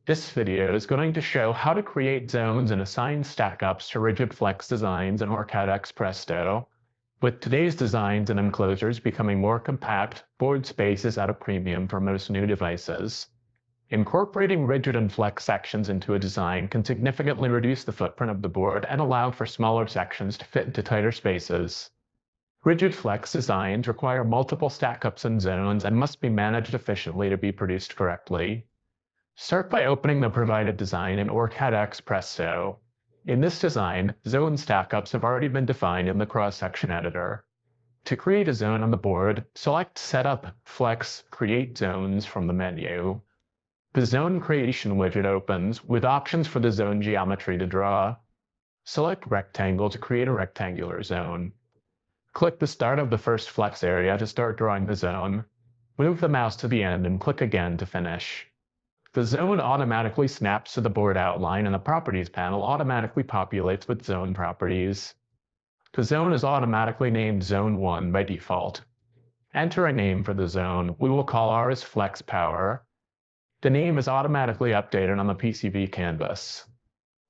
This video is going to show how to create zones and assign stackups to rigid flex designs in OrCAD X Presto. With today's designs and enclosures becoming more compact, board space is at a premium for most new devices. Incorporating rigid and flex sections into a design can significantly reduce the footprint of the board and allow for smaller sections to fit into tighter spaces. Rigid flex designs require multiple stackups and zones and must be managed efficiently to be produced correctly. Start by opening the provided design in OrCAD X Presto. In this design, zone stackups have already been defined in the cross-section editor. To create a zone on the board, select Setup, Flex, Create Zones from the menu. The Zone Creation widget opens with options for the zone geometry to draw. Select Rectangle to create a rectangular zone. Click the start of the first flex area to start drawing the zone. Move the mouse to the end and click again to finish. The zone automatically snaps to the board outline and the Properties panel automatically populates with zone properties. The zone is automatically named Zone 1 by default. Enter a name for the zone. We will call ours Flex Power. The name is automatically updated on the PCB canvas.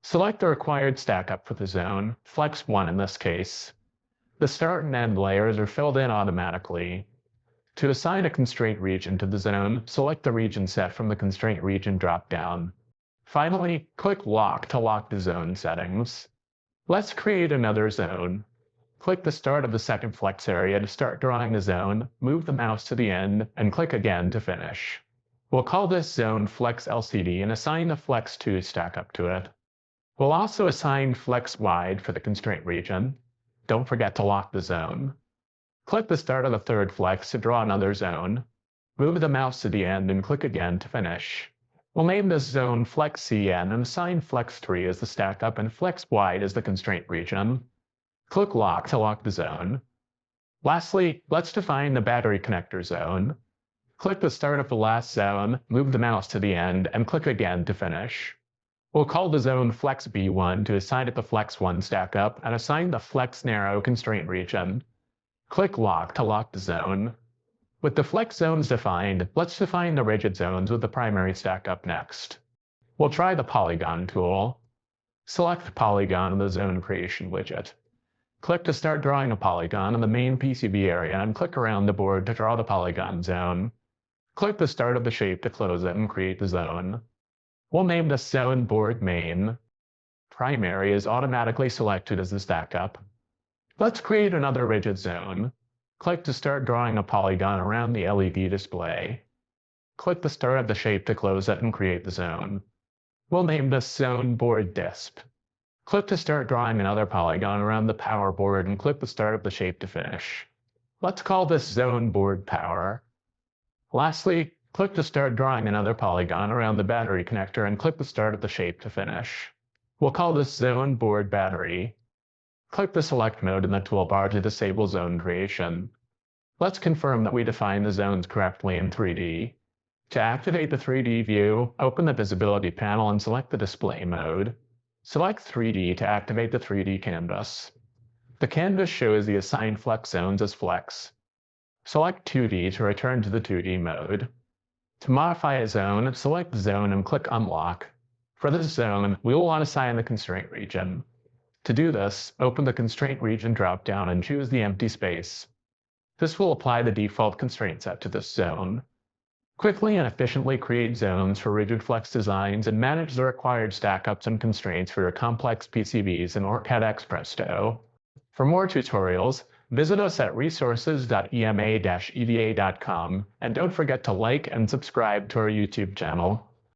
Select the required stackup for the zone, Flex 1 in this case. The start and end layers are filled in automatically. To assign a constraint region to the zone, select the region set from the constraint region dropdown. Finally, click Lock to lock the zone settings. Let's create another zone. Click the start of the second flex area to start drawing the zone, move the mouse to the end, and click again to finish. We'll call this zone Flex LCD and assign the Flex 2 stackup to it. We'll also assign Flex Wide for the constraint region. Don't forget to lock the zone. Click the start of the third flex to draw another zone. Move the mouse to the end and click again to finish. We'll name this zone Flex CN and assign Flex 3 as the stackup and Flex Wide as the constraint region. Click Lock to lock the zone. Lastly, let's define the battery connector zone. Click the start of the last zone, move the mouse to the end, and click again to finish. We'll call the zone Flex B1 to assign it the Flex 1 stackup and assign the Flex Narrow constraint region. Click Lock to lock the zone. With the flex zones defined, let's define the rigid zones with the primary stackup next. We'll try the Polygon tool. Select Polygon in the Zone Creation widget. Click to start drawing a polygon in the main PCB area and click around the board to draw the polygon zone. Click the start of the shape to close it and create the zone. We'll name this zone Board Main. Primary is automatically selected as the stackup. Let's create another rigid zone. Click to start drawing a polygon around the LED display. Click the start of the shape to close it and create the zone. We'll name this zone Board Disp. Click to start drawing another polygon around the power board and click the start of the shape to finish. Let's call this zone Board Power. Lastly, click to start drawing another polygon around the battery connector and click the start of the shape to finish. We'll call this zone Board Battery. Click the Select mode in the toolbar to disable zone creation. Let's confirm that we define the zones correctly in 3D. To activate the 3D view, open the Visibility panel and select the Display mode. Select 3D to activate the 3D canvas. The canvas shows the assigned flex zones as flex. Select 2D to return to the 2D mode. To modify a zone, select Zone and click Unlock. For this zone, we will want to assign the constraint region. To do this, open the Constraint Region dropdown and choose the empty space. This will apply the default constraint set to this zone. Quickly and efficiently create zones for rigid flex designs and manage the required stackups and constraints for your complex PCBs in OrCAD X Presto. For more tutorials, visit us at resources.ema-eda.com and don't forget to like and subscribe to our YouTube channel.